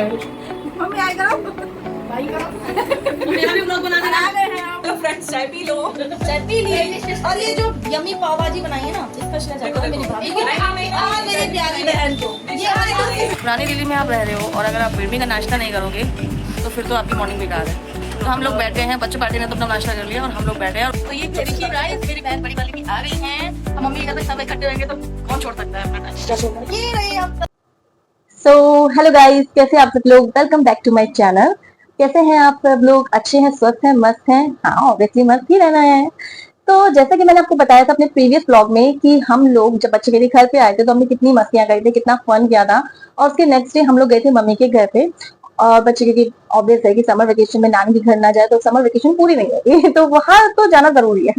Mummy आई करो, भाई करो। मेरा भी व्लॉग बना रहे हैं। तो फ्रेंड्स चाय पी लो। चाय पी लिए। और ये जो यम्मी पाव भाजी बनाई है ना, इसका श्रेय जाता है मेरी भाभी को और मेरी प्यारी बहन को। ये हमारी पुरानी दिल्ली में आप रह रहे हो और अगर आप फिर भी का नाश्ता नहीं करोगे तो फिर तो आपकी मॉर्निंग बेकार है। तो हम लोग बैठे हैं, बच्चे पार्टी ने तो अपना नाश्ता कर लिया और हम लोग बैठे हैं। तो ये देखिए गाइस, मेरी बहन बड़ी वाली भी आ गई हैं। मम्मी के घर पे सब इकट्ठे रहेंगे तो कौन छोड़ सकता है अपना नाश्ता। ये रही हम। सो हेलो गाइस, कैसे आप सब लोग। Welcome back to my channel. कैसे हैं आप सब लोग? अच्छे हैं, स्वस्थ हैं, मस्त हैं? हाँ, ऑब्वियसली मस्त ही रहना है। तो जैसा कि मैंने आपको बताया था अपने प्रीवियस ब्लॉग में कि हम लोग जब बच्चे मेरे घर पे आए थे तो हमने कितनी मस्तियां करी थी, कितना फन किया था। और उसके नेक्स्ट डे हम लोग गए थे मम्मी के घर पे। और बच्चे क्योंकि ऑब्वियस है कि समर वेकेशन में नानी के घर ना जाए तो समर वेकेशन पूरी नहीं होगी तो वहां तो जाना जरूरी है।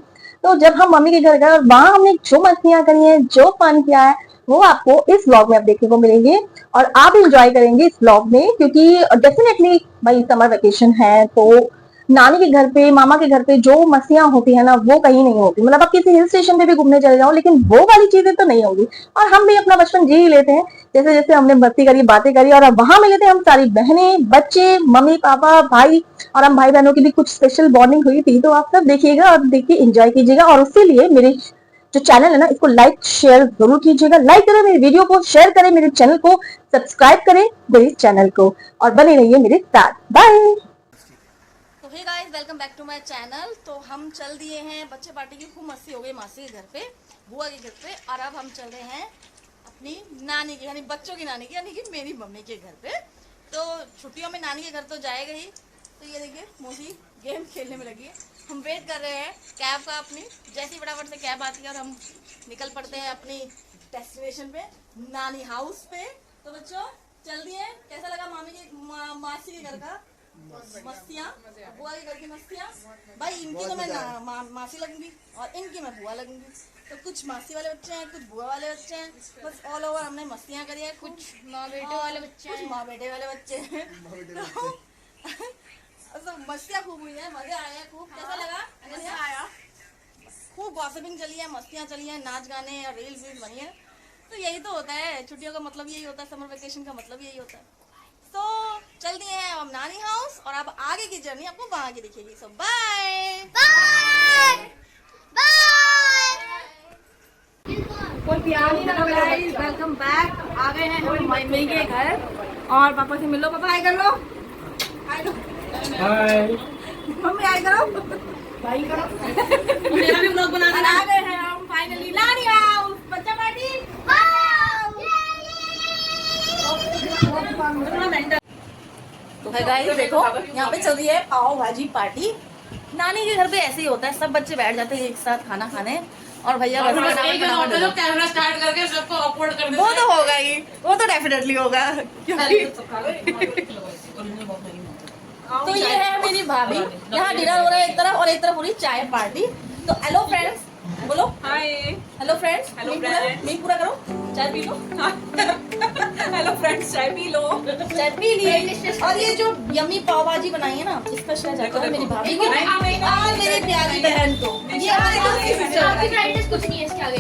तो जब हम मम्मी के घर गए और वहां हमने जो मस्तियां करी है, जो फन किया है, वो आपको इस व्लॉग में अब देखने को मिलेंगे। और आप एंजॉय करेंगे इस व्लॉग में क्योंकि डेफिनेटली भाई समर वेकेशन है तो नानी के घर पे, मामा के घर पे जो मस्तियां होती है ना, वो कहीं नहीं होती। मतलब आप किसी हिल स्टेशन पे भी घूमने चले जाओ लेकिन वो वाली चीजें तो नहीं होगी। और हम भी अपना बचपन जी ही लेते हैं जैसे जैसे हमने मस्ती करी, बातें करी। और अब वहां मिले थे हम सारी बहनें, बच्चे, मम्मी पापा, भाई। और हम भाई बहनों की भी कुछ स्पेशल बॉन्डिंग हुई थी। तो आप सब देखिएगा और देखिए एंजॉय कीजिएगा। और उसके लिए मेरे जो चैनल है ना, इसको लाइक शेयर जरूर कीजिएगा। लाइक करें मेरे वीडियो को, शेयर करें मेरे चैनल को, सब्सक्राइब करें मेरे चैनल को और बने रहिए मेरे साथ। बाय। तो hey guys, welcome back to my channel. तो हम चल दिए हैं, बच्चे पार्टी की खूब मस्ती हो गई मासी के घर पे, बुआ के घर पे। और अब हम चल रहे हैं अपनी नानी की, यानी बच्चों की नानी की, यानी कि मेरी मम्मी के घर पे। तो छुट्टियों में नानी के घर तो जाएगा ही। तो ये देखिए मौसी गेम खेलने में लगी है। हम वेट कर रहे हैं कैब का अपनी। जैसी फटाफट से कैब आती है और हम निकल पड़ते हैं अपनी डेस्टिनेशन पे, नानी हाउस पे। तो बच्चों चल दिए। कैसा लगा मामी के मासी के घर का मस्तियाँ, बुआ के घर की मस्तियाँ? भाई इनकी तो मैं मासी लगूंगी और इनकी मैं बुआ लगूंगी। तो कुछ मासी वाले बच्चे हैं, कुछ बुआ वाले बच्चे हैं। बस ऑल ओवर हमने मस्तियाँ करी है। कुछ माँ बेटे वाले बच्चे, कुछ माँ बेटे वाले बच्चे हैं। तो मस्तियाँ खूब हुई है, मजे आए हैं खूब। कैसा लगा? मजा आया। खूब गॉसिपिंग चली है, मस्तियाँ चली हैं, नाच गाने और रील्स वील्स बनी है। तो यही तो होता है, छुट्टियों का मतलब यही होता है, समर वेकेशन का मतलब यही होता है। तो चल दिए हैं हम नानी हाउस और अब आगे की जर्नी आपको वहां की दिखेगी। सो बाय बाय बाय। कोई प्यार नहीं लगा गाइस। Welcome back. आ गए हैं हम मम्मी के घर और पापा से मिलो। पापा हाय कर लो, हाय लो, हाय। मम्मी हाय करो, भाई करो। मेरा भी व्लॉग बना रहे हैं। आ गए हैं हम फाइनली नानी हाउस, बच्चा पार्टी। तो गाइस देखो, यहाँ पे चल रही है पाव भाजी पार्टी। नानी के घर पे ऐसे ही होता है, सब बच्चे बैठ जाते हैं एक साथ खाना खाने और भैया कैमरा स्टार्ट करके सबको अपलोड कर देते हैं। वो तो होगा ही, वो तो डेफिनेटली होगा क्योंकि तो ये है मेरी भाभी। यहाँ डिनर हो रहा है एक तरफ और एक तरफ हो रही चाय पार्टी। तो हेलो फ्रेंड्स बोलो, हाय। हेलो फ्रेंड्स, मैं पूरा करो, चाय पी लो। हेलो फ्रेंड्स, चाय पी लो। चाय पी लिए। और ये जो यम्मी पाव भाजी बनाई है ना, इसका श्रेय जाता है मेरी भाभी को और मेरी प्यारी बहन को। ये हमारी कुछ नहीं है इसके आगे।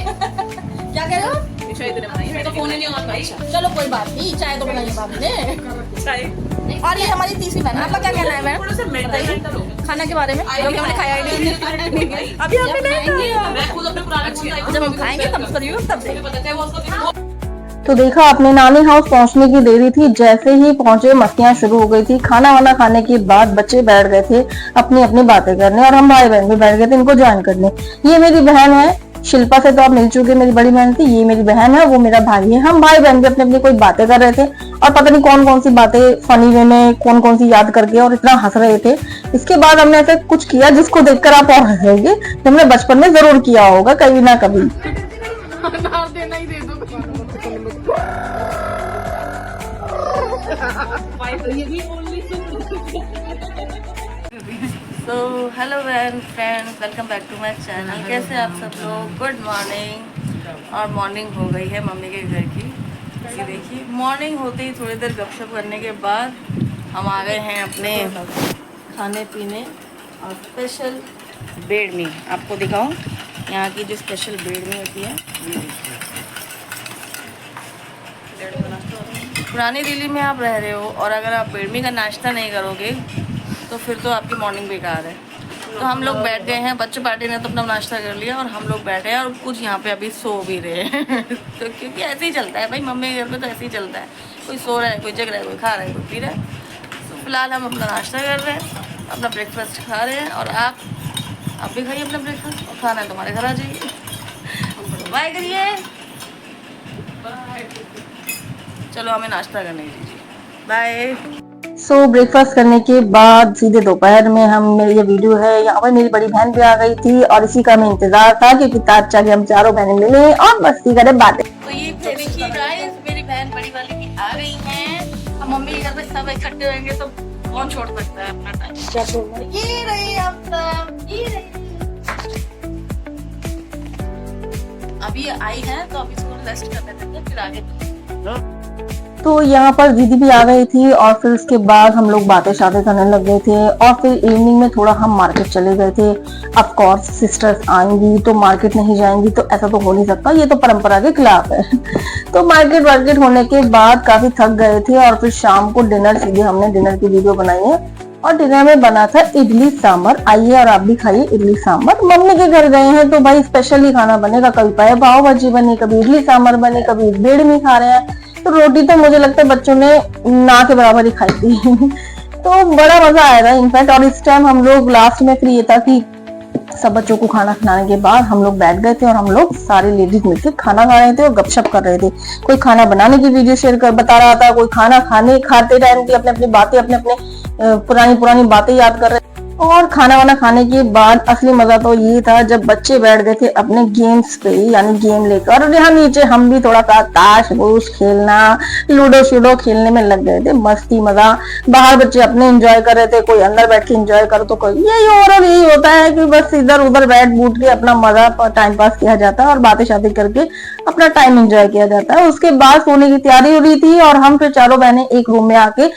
क्या कह रहे हो? तो फोन नहीं होगा भाई। चलो कोई बात नहीं, चाय तो बनाई है भाभी ने। चाय। और ये हमारी तीसरी बहन। आपका क्या कहना है बहन? खाना के बारे में अभी हमने खाया ही नहीं। अभी हमने नहीं खाया। मैं खुद अपने पुराने जब हम खाएंगे तब करियो, तब देखो। तो देखा आपने, नानी हाउस पहुंचने की देरी थी। जैसे ही पहुंचे मस्तियां शुरू हो गई थी। खाना वाना खाने के बाद बच्चे बैठ गए थे अपनी अपनी बातें करने और हम भाई बहन भी बैठ गए थे इनको ज्वाइन करने। ये मेरी बहन है शिल्पा से तो आप मिल चुके, मेरी बड़ी बहन थी। ये मेरी बहन है, वो मेरा भाई है। हम भाई बहन भी अपनी अपनी कोई बातें कर रहे थे और पता नहीं कौन कौन सी बातें फनी वे में कौन कौन सी याद करके और इतना हंस रहे थे। इसके बाद हमने ऐसा कुछ किया जिसको देखकर आप और हंसेंगे, जो हमने बचपन में जरूर किया होगा कभी ना कभी। तो hello friends, welcome back to my channel. कैसे आप सब लोग? Good morning. और मॉर्निंग हो गई है मम्मी के घर की। ये देखिए, मॉर्निंग होते ही थोड़ी देर गपशप करने के बाद हम आ गए हैं अपने खाने पीने और स्पेशल बेडमी। आपको दिखाऊं यहाँ की जो स्पेशल बेडमी होती है। पुरानी दिल्ली में आप रह रहे हो और अगर आप बेडमी का नाश्ता नहीं करोगे तो फिर तो आपकी मॉर्निंग बेकार है। तो हम लोग बैठ गए हैं, बच्चे पार्टी ने तो अपना नाश्ता कर लिया और हम लोग बैठे हैं और कुछ यहाँ पे अभी सो भी रहे हैं तो क्योंकि ऐसे ही चलता है भाई, मम्मी के घर पे तो ऐसे ही चलता है, कोई सो रहा है, कोई जग रहा है, कोई खा रहा है, कोई पी रहा है। तो फिलहाल हम अपना नाश्ता कर रहे हैं, अपना ब्रेकफास्ट खा रहे हैं और आप भी खाइए अपना ब्रेकफास्ट और खाना है तुम्हारे घर आ जाइए। बाय करिए, चलो हमें नाश्ता करने दीजिए, बाय। सो ब्रेकफास्ट करने के बाद सीधे दोपहर में हम, मेरी ये वीडियो है, यहाँ पर मेरी बड़ी बहन भी आ गई थी और इसी का हमें इंतजार था कि अच्छा कि हम चारों बहनें मिले और मस्ती करें, बातें। तो ये देखिए गाइस, मेरी बहन बड़ी वाली भी आ गई हैं। अब मम्मी के घर पे सब इकट्ठे होंगे तो कौन छोड़ सकता है अपना टाइम। ये रही आप सब, ये रही। अभी आई है तो अभी इसको रेस्ट करने देते हैं, फिर आगे। तो यहाँ पर दीदी भी आ गई थी और फिर उसके बाद हम लोग बातें शातें करने लग गए थे और फिर इवनिंग में थोड़ा हम मार्केट चले गए थे। ऑफ कोर्स सिस्टर्स आएंगी तो मार्केट नहीं जाएंगी तो ऐसा तो हो नहीं सकता, ये तो परंपरा के खिलाफ है तो मार्केट होने के बाद काफी थक गए थे और फिर शाम को डिनर, सीधे हमने डिनर की वीडियो बनाई है और डिनर में बना था इडली सांभर। आइए और आप भी खाइए इडली सांभर। मम्मी के घर गए हैं तो भाई स्पेशल ही खाना बनेगा, कभी पाव भाजी बनी, कभी इडली सांभर बने, कभी बेड़ में खा रहे हैं। तो रोटी तो मुझे लगता है बच्चों ने ना के बराबर ही खाई थी तो बड़ा मजा आया था इनफैक्ट। और इस टाइम हम लोग लास्ट में फिर ये था कि सब बच्चों को खाना खिलाने के बाद हम लोग बैठ गए थे और हम लोग सारे लेडीज मिलकर खाना खा रहे थे और गपशप कर रहे थे। कोई खाना बनाने की वीडियो शेयर कर बता रहा था, कोई खाना खाते टाइम की अपने अपनी बातें, अपने पुरानी बातें याद कर रहे थे। और खाना वाना खाने के बाद असली मजा तो ये था जब बच्चे बैठ गए थे अपने गेम्स पे, यानी गेम लेकर, और यहाँ नीचे हम भी थोड़ा सा ताश बूश खेलना, लूडो शूडो खेलने में लग गए थे। मस्ती मजा, बाहर बच्चे अपने एंजॉय कर रहे थे, कोई अंदर बैठ के एंजॉय कर, तो कोई यही होता है कि बस इधर उधर बैठ बूट के अपना मजा टाइम पास किया जाता है और बातें शादी करके अपना टाइम एंजॉय किया जाता है। उसके बाद सोने की तैयारी हो रही थी और हम फिर चारों बहनें एक रूम में आके,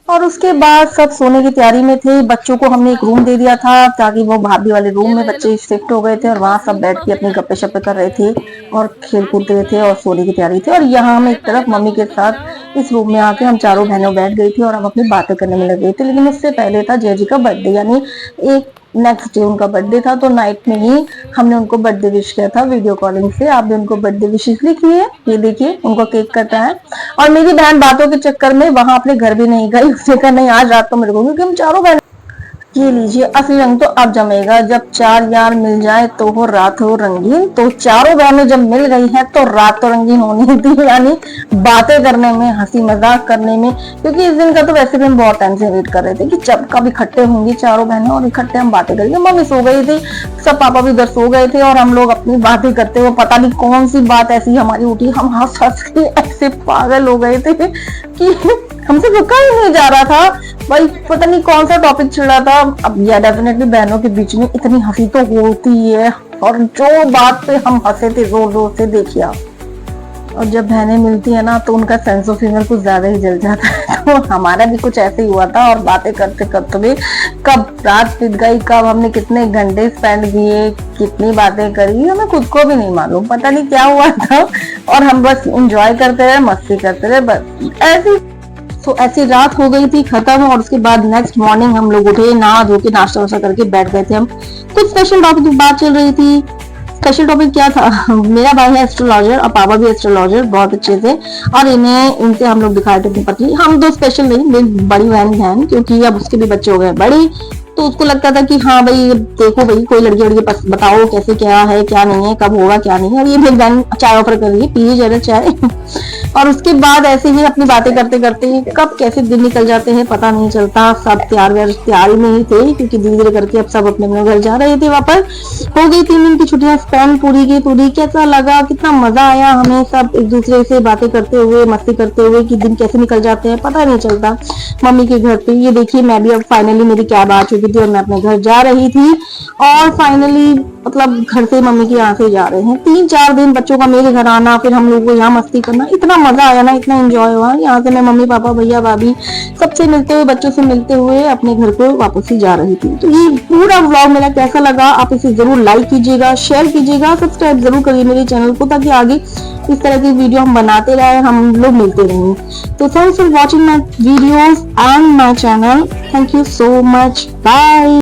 और उसके बाद सब सोने की तैयारी में थे। बच्चों को हमने एक रूम दे दिया था ताकि वो भाभी वाले रूम में बच्चे शिफ्ट हो गए थे और वहां सब बैठ के अपने गप्पे शप्पे कर रहे थे और खेल कूद रहे थे और सोने की तैयारी थी। और यहाँ हम एक तरफ मम्मी के साथ इस रूम में आके हम चारों बहनों बैठ गई थी और हम अपनी बातें करने में लग गए थे। लेकिन उससे पहले था जय जी का बर्थडे, यानी एक नेक्स्ट डे उनका बर्थडे था, तो नाइट में ही हमने उनको बर्थडे विश किया था वीडियो कॉलिंग से। आप भी उनको बर्थडे विशेष लिखिए, ये देखिए उनको केक कटा है। और मेरी बहन बातों के चक्कर में वहां अपने घर भी नहीं गई, उसने कहा नहीं आज रात को मेरे को, क्योंकि हम चारों बहन। ये लीजिए असली रंग तो अब जमेगा जब चार यार मिल जाए तो हो रात हो रंगीन। तो चारों बहनें जब मिल गई हैं तो रात तो रंगीन होनी थी, यानी बातें करने में, हंसी मजाक करने में, क्योंकि इस दिन का तो वैसे भी हम बहुत टाइम से वेट कर रहे थे कि जब कब इकट्ठे होंगी चारों बहनें और इकट्ठे हम बातें करेंगे। मम्मी सो गई थी, सब पापा भी उधर सो गए थे और हम लोग अपनी बातें करते हुए, पता नहीं कौन सी बात ऐसी हमारी उठी, हम हंस हंस के ऐसे पागल हो गए थे कि हमसे रुका ही नहीं जा रहा था भाई, पता नहीं कौन सा टॉपिक चल रहा था। अब यह डेफिनेटली बहनों के बीच में इतनी हंसी तो होती है और जो बात पे हम हंसे थे जोर जोर से, देखिए आप। और जब बहनें मिलती है ना तो उनका सेंस ऑफ ह्यूमर कुछ ज्यादा ही जल जाता है तो हमारा भी कुछ ऐसे ही हुआ था। और बातें करते करते भी कब रात बीत गई, कब हमने कितने घंटे स्पेंड किए, कितनी बातें करी, हमें खुद को भी नहीं मालूम, पता नहीं क्या हुआ था। और हम बस एंजॉय करते रहे, मस्ती करते रहे, बस ऐसी। तो ऐसी रात हो गई थी खत्म। और उसके बाद नेक्स्ट मॉर्निंग हम लोग उठे, नहा धो के नाश्ता वास्ता करके बैठ गए थे हम। कुछ स्पेशल टॉपिक की बात चल रही थी। स्पेशल टॉपिक क्या था, मेरा भाई है एस्ट्रोलॉजर और पापा भी एस्ट्रोलॉजर बहुत अच्छे से, और इनसे हम लोग दिखाए थे अपनी पत्नी। हम दो स्पेशल नहीं, मेरी बड़ी बहन, क्योंकि अब उसके भी बच्चे हो गए बड़ी, तो उसको लगता था कि हाँ भाई देखो भाई कोई लड़की वड़की बताओ कैसे क्या है क्या नहीं है, कब होगा क्या नहीं है। और ये मेरी बहन चाय ऑफर कर रही है, पीजिए जरा चाय और उसके बाद ऐसे ही अपनी बातें करते करते कब कैसे दिन निकल जाते हैं पता नहीं चलता। सब तैयारी में ही थे क्योंकि धीरे धीरे करके अब सब अपने अपने घर जा रहे थे वापस। हो गई 3 दिन की छुट्टियां स्पेंड पूरी की पूरी। कैसा लगा, कितना मजा आया हमें सब एक दूसरे से बातें करते हुए, मस्ती करते हुए कि दिन कैसे निकल जाते हैं पता नहीं चलता। मम्मी के घर पे ये देखिए मैं भी अब फाइनली मेरी कैब आ चुकी थी और मैं अपने घर जा रही थी। और फाइनली मतलब घर से मम्मी के यहाँ से जा रहे हैं। 3-4 दिन बच्चों का मेरे घर आना, फिर हम लोग को यहाँ मस्ती करना, इतना मजा आया ना, इतना एंजॉय हुआ। यहाँ से मैं मम्मी पापा भैया भाभी सबसे मिलते हुए, बच्चों से मिलते हुए अपने घर को वापस ही जा रही थी। तो ये पूरा व्लॉग मेरा कैसा लगा आप इसे जरूर लाइक कीजिएगा, शेयर कीजिएगा, सब्सक्राइब जरूर करिए मेरे चैनल को, ताकि आगे इस तरह की वीडियो हम बनाते रहे, हम लोग मिलते रहें। तो thanks for watching my videos and my channel. Thank you so much, bye.